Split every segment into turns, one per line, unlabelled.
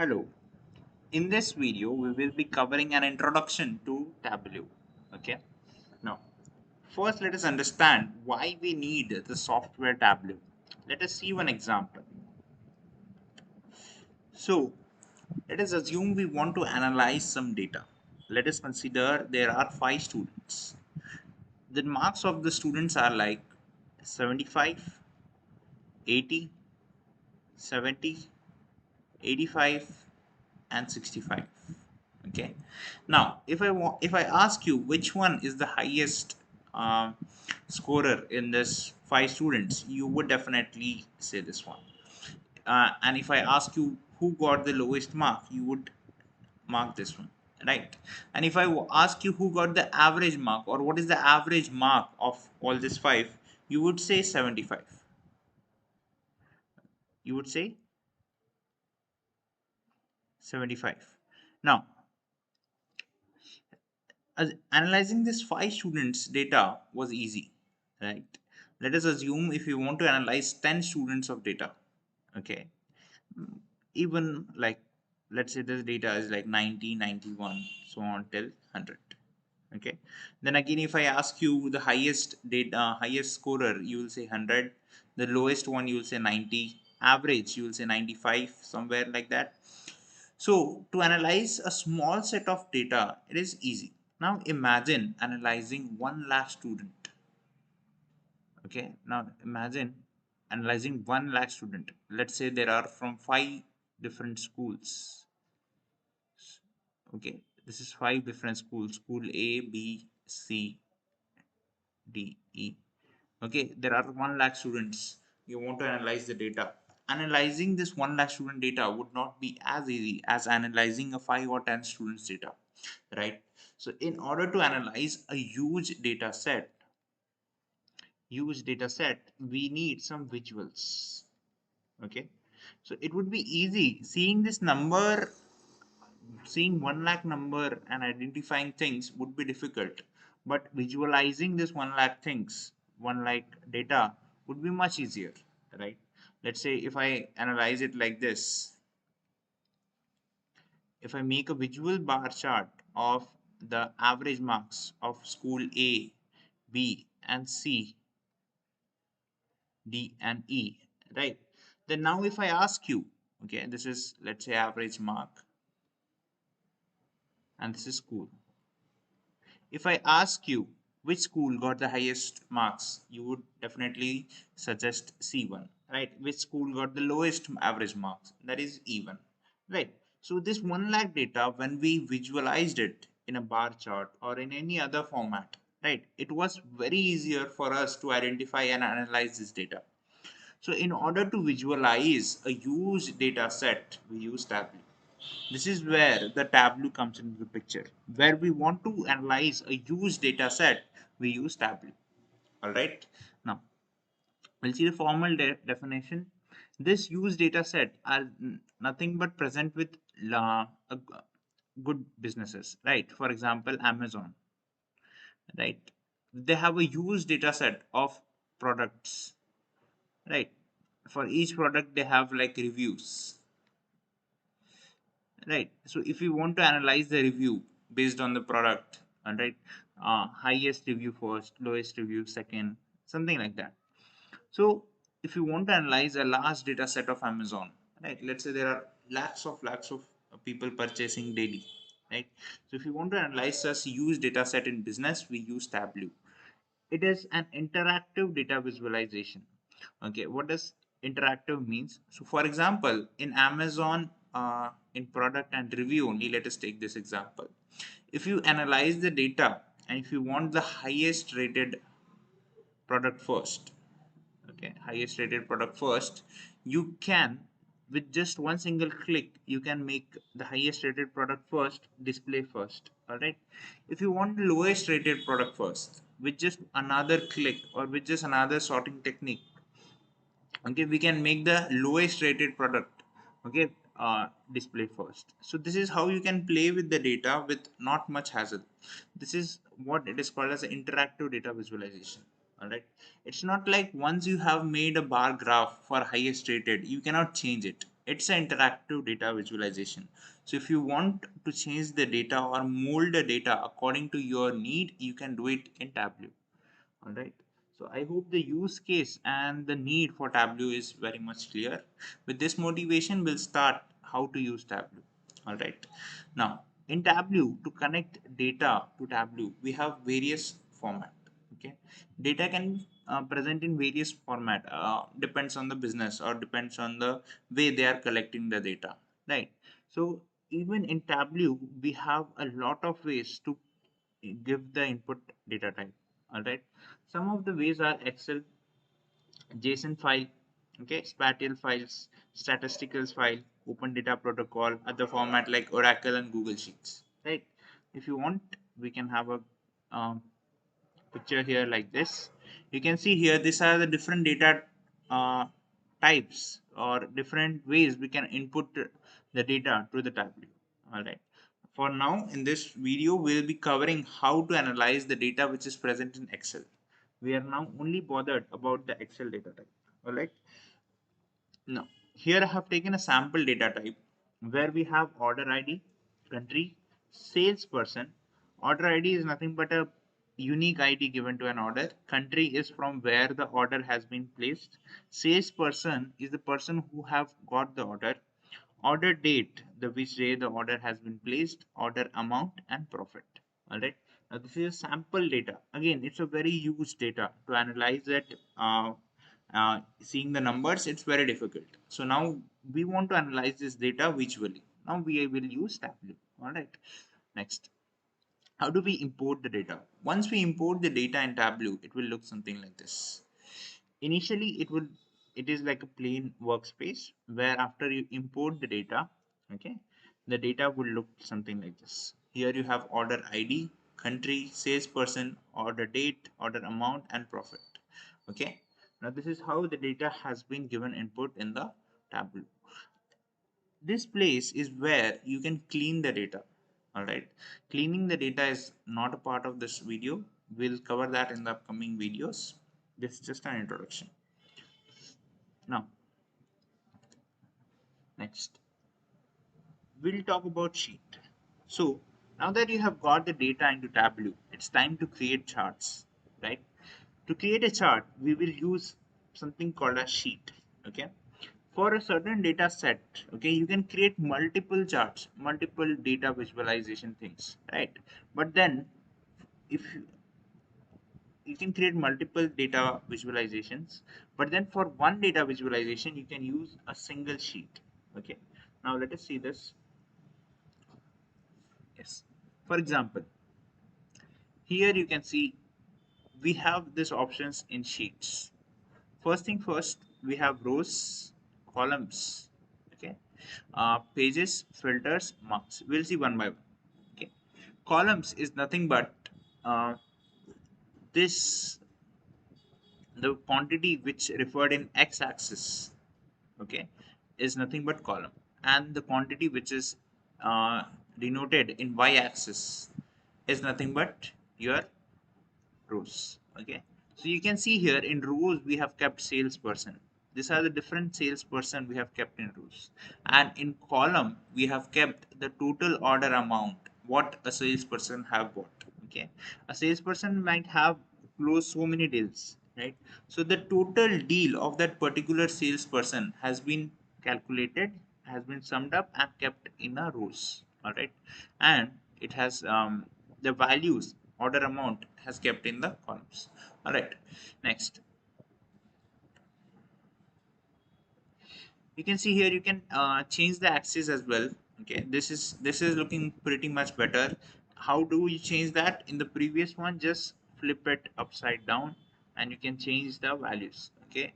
Hello. In this video, we will be covering an introduction to Tableau. Okay. Now, first let us understand why we need the software Tableau. Let us see one example. So, let us assume we want to analyze some data. Let us consider there are 5 students. The marks of the students are like 75, 80, 70, 85, and 65. Okay, now if I ask you which one is the highest scorer in this 5 students, you would definitely say this one. And if I ask you who got the lowest mark, you would mark this one, right? And if I ask you who got the average mark, or what is the average mark of all these 5, you would say 75. You would say 75. Now, as analyzing this 5 students data was easy, right? Let us assume if you want to analyze 10 students of data. Okay, even like, let's say this data is like 90, 91, so on till 100. Okay, then again if I ask you the highest data, highest scorer, you will say 100. The lowest one you will say 90. Average you will say 95, somewhere like that. So to analyze a small set of data, it is easy. Now imagine analyzing 1 lakh student. Okay, now imagine analyzing 1 lakh student. Let's say there are from 5 different schools. Okay, this is 5 different schools, school A, B, C, D, E. Okay, there are 1 lakh students. You want to analyze the data. Analyzing this 1 lakh student data would not be as easy as analyzing a 5 or 10 students data, right? So in order to analyze a huge data set, we need some visuals. Okay, so it would be easy seeing this number. Seeing 1 lakh number and identifying things would be difficult, but visualizing this 1 lakh things, 1 lakh data, would be much easier, right? Let's say if I analyze it like this, if I make a visual bar chart of the average marks of school A, B, and C, D, and E, right? Then now if I ask you, okay, this is, let's say, average mark, and this is school. If I ask you which school got the highest marks, you would definitely suggest C1, right? Which school got the lowest average marks? That is E1, right? So this 1 lakh data, when we visualized it in a bar chart or in any other format, right? It was very easier for us to identify and analyze this data. So in order to visualize a huge data set, we use Tableau. This is where the Tableau comes into the picture. Where we want to analyze a huge data set, we use Tableau. All right. Now, we'll see the formal definition. This huge data set are nothing but present with good businesses, right? For example, Amazon, right? They have a huge data set of products, right? For each product, they have like reviews, right? So if you want to analyze the review based on the product, right, highest review first, lowest review second, something like that. So if you want to analyze a large data set of Amazon, right, let's say there are lakhs of people purchasing daily, right? So if you want to analyze such huge data set in business, we use Tableau. It is an interactive data visualization. Okay, what does interactive means? So for example, in Amazon, in product and review only, let us take this example. If you analyze the data and if you want the highest rated product first, okay, highest rated product first, you can, with just one single click, you can make the highest rated product first display first. All right, if you want the lowest rated product first, with just another click or with just another sorting technique, okay, we can make the lowest rated product, okay, display first. So this is how you can play with the data with not much hassle. This is what it is called as interactive data visualization. All right, it's not like once you have made a bar graph for highest rated, you cannot change it. It's an interactive data visualization. So if you want to change the data or mold the data according to your need, you can do it in Tableau. All right. So I hope the use case and the need for Tableau is very much clear. With this motivation, we'll start how to use Tableau. All right. Now, in Tableau, to connect data to Tableau, we have various format. Okay. Data can present in various format. Depends on the business or depends on the way they are collecting the data. Right. So even in Tableau, we have a lot of ways to give the input data type. All right, some of the ways are Excel, JSON file, okay, spatial files, statistical file, open data protocol, other format like Oracle and Google Sheets. Right, if you want, we can have a um, picture here like this. You can see here these are the different data uh, types or different ways we can input the data to the Tableau. All right. For now, in this video, we'll be covering how to analyze the data which is present in Excel. We are now only bothered about the Excel data type. All right. Now, here I have taken a sample data type where we have order ID, country, salesperson. Order ID is nothing but a unique ID given to an order. Country is from where the order has been placed. Salesperson is the person who have got the order. Order date, the which day the order has been placed, order amount and profit. All right. Now this is sample data. Again, it's a very huge data to analyze it. Seeing the numbers, it's very difficult. So now we want to analyze this data visually. Now we will use Tableau. All right. Next, how do we import the data? Once we import the data in Tableau, it will look something like this. Initially it is like a plain workspace where after you import the data, okay, the data will look something like this. Here you have order ID, country, salesperson, order date, order amount and profit. Okay, now this is how the data has been given input in the Tableau. This place is where you can clean the data. All right, cleaning the data is not a part of this video. We'll cover that in the upcoming videos. This is just an introduction. Now, next, we'll talk about sheet. So, now that you have got the data into Tableau, it's time to create charts, right? To create a chart, we will use something called a sheet, okay? For a certain data set, okay, you can create multiple charts, multiple data visualization things, right? But then, if you can create multiple data visualizations, but then for one data visualization, you can use a single sheet, okay? Now, let us see this. Yes. For example, here you can see we have these options in sheets. First thing first, we have rows, columns, okay, pages, filters, marks. We'll see one by one. Okay, columns is nothing but uh, this the quantity which referred in x-axis, okay, is nothing but column, and the quantity which is denoted in y-axis is nothing but your rows. Okay, so you can see here in rows we have kept salesperson. These are the different salesperson we have kept in rows, and in column we have kept the total order amount what a salesperson have bought. Okay, a salesperson might have closed so many deals, right? So the total deal of that particular salesperson has been calculated, has been summed up and kept in a rows. All right, and it has the values, order amount has kept in the columns. All right, next, you can see here you can change the axis as well. Okay, this is looking pretty much better. How do you change that? In the previous one, just flip it upside down and you can change the values. Okay,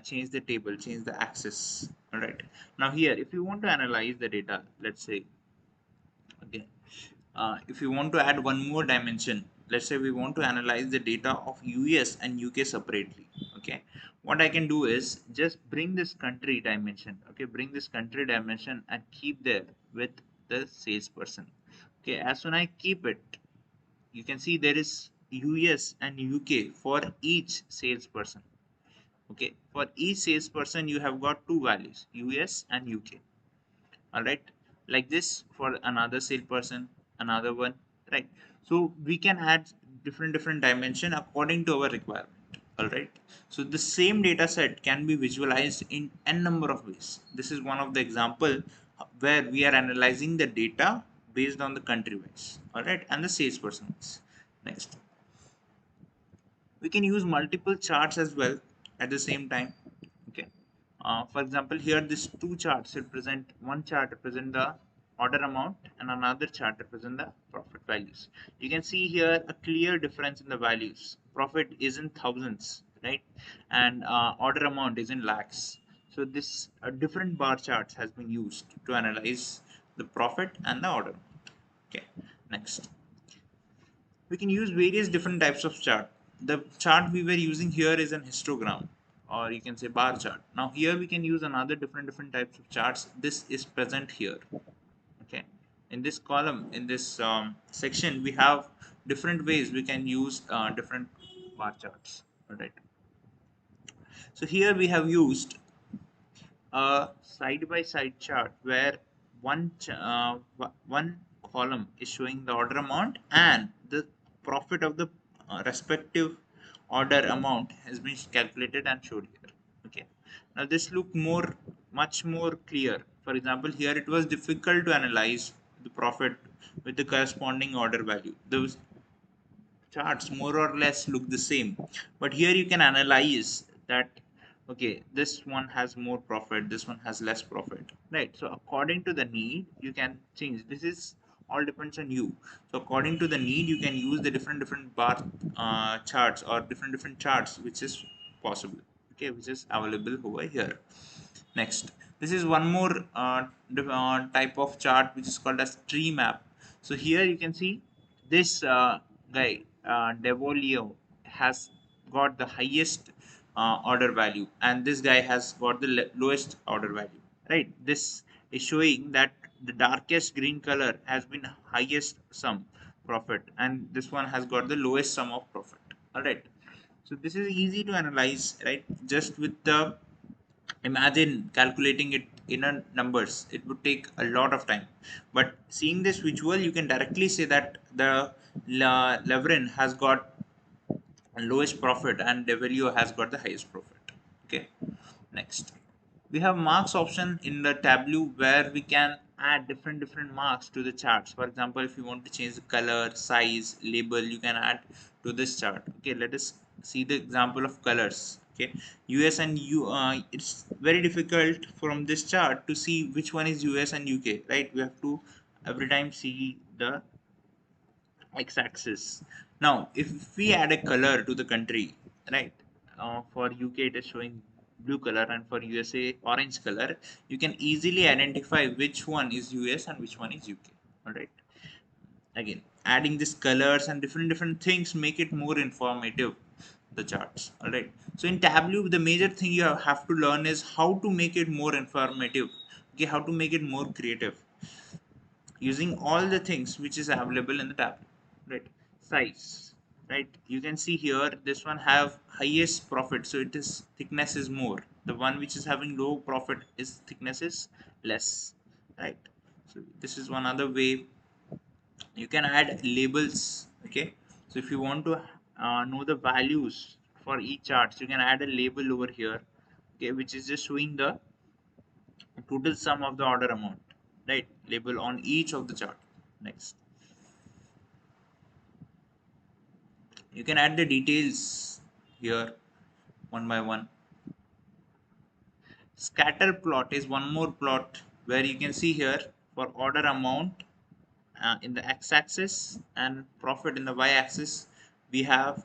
change the table, change the axis. All right, now here if you want to analyze the data, let's say, okay, if you want to add one more dimension, let's say we want to analyze the data of US and UK separately. Okay, what I can do is just bring this country dimension. Okay, bring this country dimension and keep there with the salesperson. Okay, as soon I keep it, you can see there is US and UK for each salesperson. Okay, for each salesperson you have got two values, US and UK. All right, like this for another salesperson, another one, right? So we can add different dimension according to our requirement. All right, so the same data set can be visualized in n number of ways. This is one of the example where we are analyzing the data based on the country wise, all right, and the salesperson wise. Next, we can use multiple charts as well at the same time. Okay, for example, here these two charts represent, one chart represent the order amount and another chart represent the profit values. You can see here a clear difference in the values. Profit is in thousands, right, and order amount is in lakhs. So this different bar charts has been used to analyze the profit and the order. Okay, next, we can use various different types of chart. The chart we were using here is an histogram, or you can say bar chart. Now here we can use another different types of charts. This is present here. Okay, in this column, in this section, we have different ways we can use different bar charts. All right, so here we have used a side by side chart where one column is showing the order amount and the profit of the respective order amount has been calculated and showed here. Okay, now this look much more clear. For example, here it was difficult to analyze the profit with the corresponding order value. Those charts more or less look the same, but here you can analyze that, okay, this one has more profit, this one has less profit, right? So according to the need you can change. This is all depends on you. So according to the need you can use the different bar charts or different charts which is possible, okay, which is available over here. Next, this is one more type of chart which is called as tree map. So here you can see this guy, Devolio, has got the highest order value, and this guy has got the lowest order value. Right? This is showing that the darkest green color has been highest sum profit, and this one has got the lowest sum of profit. All right. So this is easy to analyze, right? Just with the, imagine calculating it in a numbers, it would take a lot of time, but seeing this visual you can directly say that the Levrin has got lowest profit and Deverio has got the highest profit. Okay, next, we have marks option in the Tableau where we can add different marks to the charts. For example, if you want to change the color, size, label, you can add to this chart. Okay, let us see the example of colors. Okay, US and it's very difficult from this chart to see which one is US and UK, right? We have to every time see the x-axis. Now, if we add a color to the country, right? For UK, it is showing blue color, and for USA, orange color. You can easily identify which one is US and which one is UK. All right. Again, adding these colors and different things make it more informative. The charts. All right. So in Tableau, the major thing you have to learn is how to make it more informative. Okay, how to make it more creative using all the things which is available in the tablet, right? Size, right? You can see here this one have highest profit, so it is thickness is more. The one which is having low profit is thickness is less, right? So this is one other way. You can add labels. Okay, so if you want to know the values for each chart, you can add a label over here, okay, which is just showing the total sum of the order amount, right? Label on each of the chart. Next, you can add the details here one by one. Scatter plot is one more plot where you can see here for order amount in the x-axis and profit in the y-axis. We have,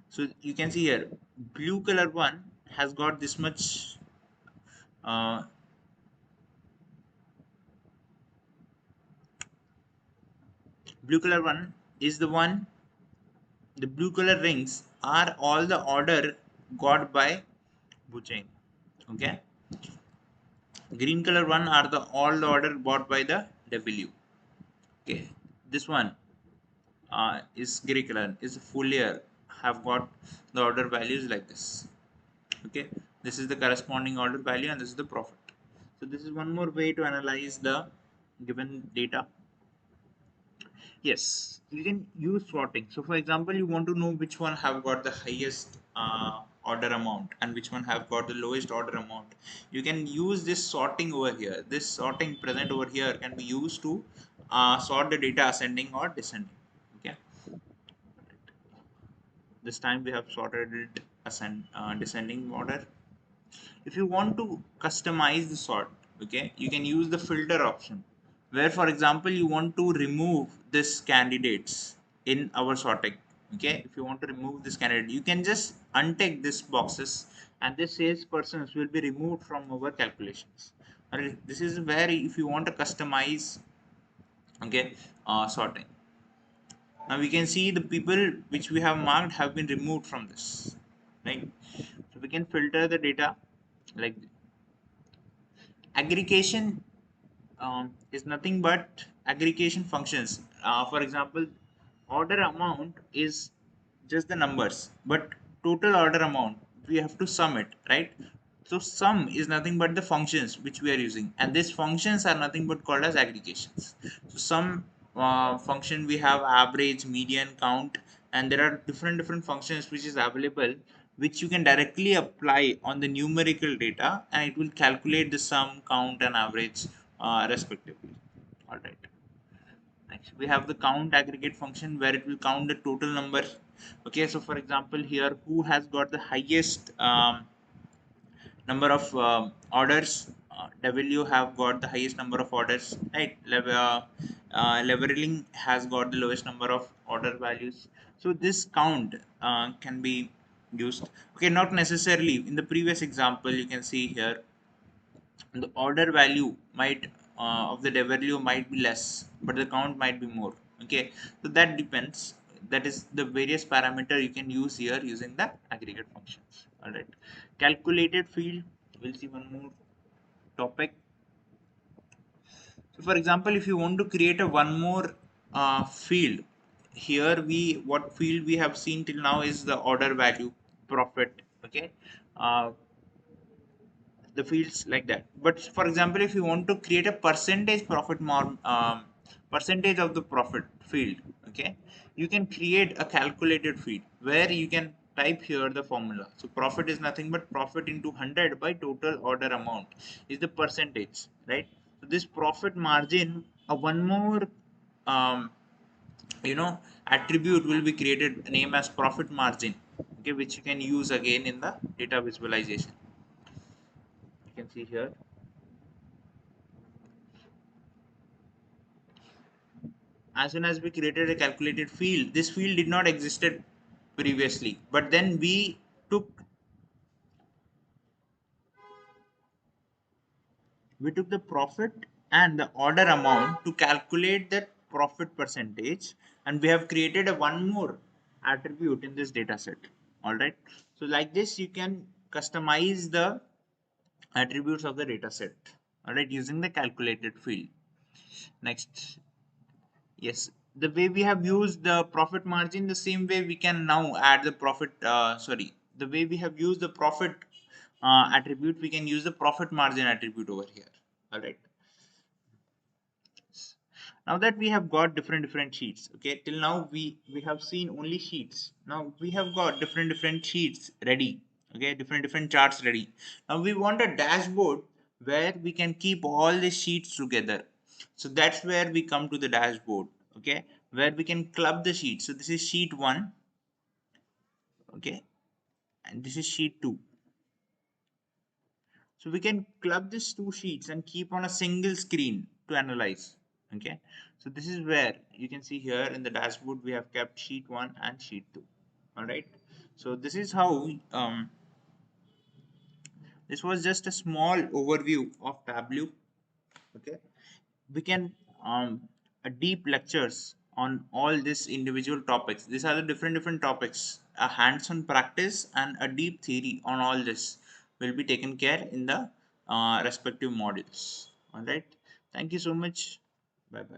so you can see here blue color one has got this much uh, blue color one is the one, the blue color rings are all the order got by Buchain. Okay, green color one are the all the order bought by the W. Okay, this one is gray color is a full year, have got the order values like this. Okay, this is the corresponding order value and this is the profit. So this is one more way to analyze the given data. Yes, you can use sorting. So for example, you want to know which one have got the highest order amount and which one have got the lowest order amount. You can use this sorting over here. This sorting present over here can be used to sort the data ascending or descending. Okay, this time we have sorted it descending order. If you want to customize the sort, okay, you can use the filter option, where for example you want to remove this candidates in our sorting. Okay, if you want to remove this candidate, you can just untick this boxes and this sales persons will be removed from our calculations. Alright, this is where if you want to customize, okay, sorting. Now we can see the people which we have marked have been removed from this, right? So we can filter the data like aggregation is nothing but aggregation functions. For example, order amount is just the numbers, but total order amount we have to sum it, right? So sum is nothing but the functions which we are using, and these functions are nothing but called as aggregations. So some function we have average, median, count, and there are different functions which is available, which you can directly apply on the numerical data and it will calculate the sum, count and average respectively. All right. Next, we have the count aggregate function where it will count the total number. Okay, so for example, here who has got the highest number of orders? W have got the highest number of orders, right? Leveling has got the lowest number of order values. So this count can be used. Okay, not necessarily. In the previous example, you can see here the order value might of the value might be less, but the count might be more. Okay, so that depends. That is the various parameter you can use here using the aggregate functions. All right, calculated field, we'll see one more topic. So for example, if you want to create a one more field, here we what field we have seen till now is the order value, profit. Okay, uh, the fields like that. But for example, if you want to create a percentage profit percentage of the profit field, okay, you can create a calculated field where you can type here the formula. So profit is nothing but profit into 100 by total order amount is the percentage, right? So this profit margin, one more um, you know attribute will be created name as profit margin, okay, which you can use again in the data visualization. You can see here, as soon as we created a calculated field, this field did not existed previously, but then we took the profit and the order amount to calculate that profit percentage, and we have created a one more attribute in this data set. All right, so like this you can customize the attributes of the data set, all right, using the calculated field. Next, yes, the way we have used the profit margin, the same way we can now add the profit. Sorry, the way we have used the profit attribute, we can use the profit margin attribute over here. All right. Now that we have got different sheets, okay. Till now we have seen only sheets. Now we have got different sheets ready. Okay, different charts ready. Now we want a dashboard where we can keep all the sheets together. So that's where we come to the dashboard, okay, where we can club the sheets. So this is sheet 1, okay, and this is sheet 2. So we can club these two sheets and keep on a single screen to analyze. Okay. So this is where you can see here in the dashboard we have kept sheet 1 and sheet 2. All right. So this is how this was just a small overview of Tableau. Okay, we can a deep lectures on all these individual topics. These are the different topics. A hands-on practice and a deep theory on all this will be taken care in the respective modules. All right, thank you so much. Bye bye.